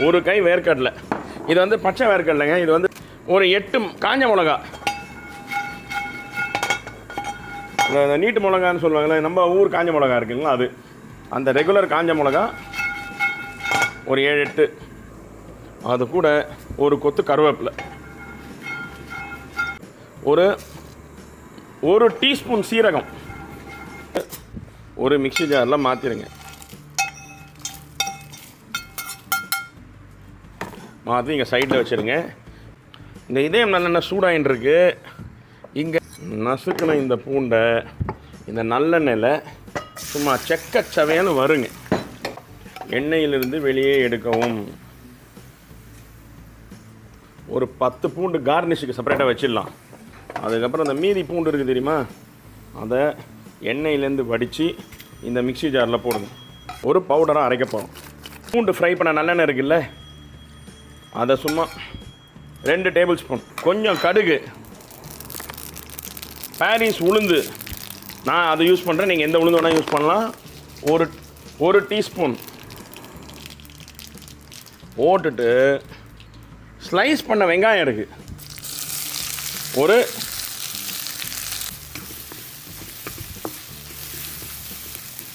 ஒரு கை வேர்க்கடலை. இது வந்து பச்சை வேர்க்கடலைங்க. இது வந்து ஒரு 8 காஞ்ச மிளகா, இந்த நீட்டு மிளகான்னு சொல்லுவாங்களே, நம்ம ஊர் காஞ்ச மிளகா இருக்குங்களா, அது அந்த ரெகுலர் காஞ்ச மிளகா ஒரு 7-8. அது கூட ஒரு கொத்து கருவேப்பிலை, ஒரு டீஸ்பூன் சீரகம் ஒரு மிக்ஸி ஜாரில் மாற்றிடுங்க. மாற்றி இங்கே சைடில் வச்சுருங்க. இந்த இதயம் நல்லெண்ணெய் சூடாயின்னு இருக்கு. இங்கே நசுக்கின இந்த பூண்டை இந்த நல்லெண்ணெயில் சும்மா செக்கச்சவைன்னு வருங்க. எண்ணெயிலிருந்து வெளியே எடுக்கவும். ஒரு 10 பூண்டு கார்னிஷுக்கு செப்பரேட்டாக வச்சிடலாம். அதுக்கப்புறம் அந்த மீதி பூண்டு இருக்குது தெரியுமா, அதை எண்ணெயிலேருந்து வடித்து இந்த மிக்ஸி ஜாரில் போடுங்க. ஒரு பவுடராக அரைக்க போகிறோம். பூண்டு ஃப்ரை பண்ண நல்லெண்ணெய் இருக்குல்ல, அதை சும்மா 2 டேபிள் ஸ்பூன், கொஞ்சம் கடுகு, பாரிஸ் உளுந்து, நான் அதை யூஸ் பண்ணுறேன், நீங்கள் எந்த உளுந்து வேணால் யூஸ் பண்ணலாம். ஒரு டீஸ்பூன் போட்டுட்டு ஸ்லைஸ் பண்ண வெங்காயம் இருக்குது,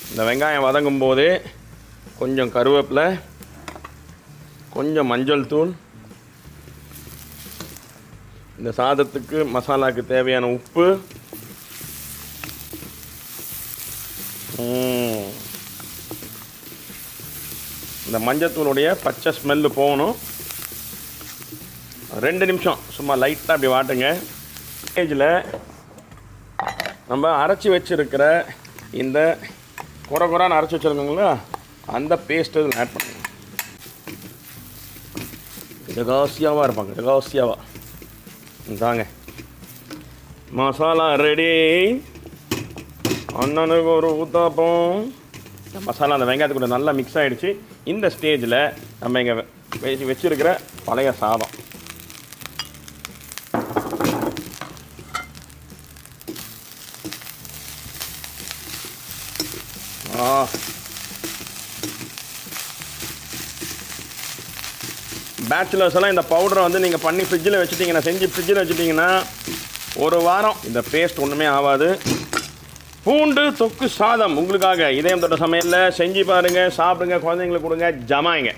இந்த வெங்காயம் வதங்கும் போதே கொஞ்சம் கருவேப்பிலை, கொஞ்சம் மஞ்சள் தூள், இந்த சாதத்துக்கு மசாலாவுக்கு தேவையான உப்பு, இந்த மஞ்சத்தூளுடைய பச்சை ஸ்மெல்லு போகணும். 2 நிமிஷம் சும்மா லைட்டாக அப்படி வாட்டுங்க. ஸ்டேஜில் நம்ம அரைச்சி வச்சுருக்கிற இந்த குறைன்னு அரைச்சி வச்சுருக்கோங்களா, அந்த பேஸ்ட்டு இதில் ஆட் பண்ணுங்க. ரகசியமாக இருப்பாங்க, ரகசியமாக. தாங்க மசாலா ரெடி. அண்ணனுக்கு ஒரு ஊத்தாப்பம். மசாலா அந்த வெங்காயத்து கூட நல்லா மிக்ஸ் ஆகிடுச்சு. இந்த ஸ்டேஜில் நம்ம இங்கே வச்சுருக்கிற பழைய சாதம் பேச்சுலர்ஸ் எல்லாம் இந்த பவுடரை வந்து நீங்கள் பண்ணி ஃப்ரிட்ஜில் வச்சுட்டிங்கன்னா, செஞ்சு ஃப்ரிட்ஜில் வச்சுட்டிங்கன்னா ஒரு வாரம் இந்த பேஸ்ட் ஒன்றுமே ஆகாது. பூண்டு தொக்கு சாதம் உங்களுக்காக இதயம் தொட்ட சமையலில் செஞ்சு பாருங்கள், சாப்பிடுங்க, குழந்தைங்களுக்கு கொடுங்க, ஜமாயிங்க.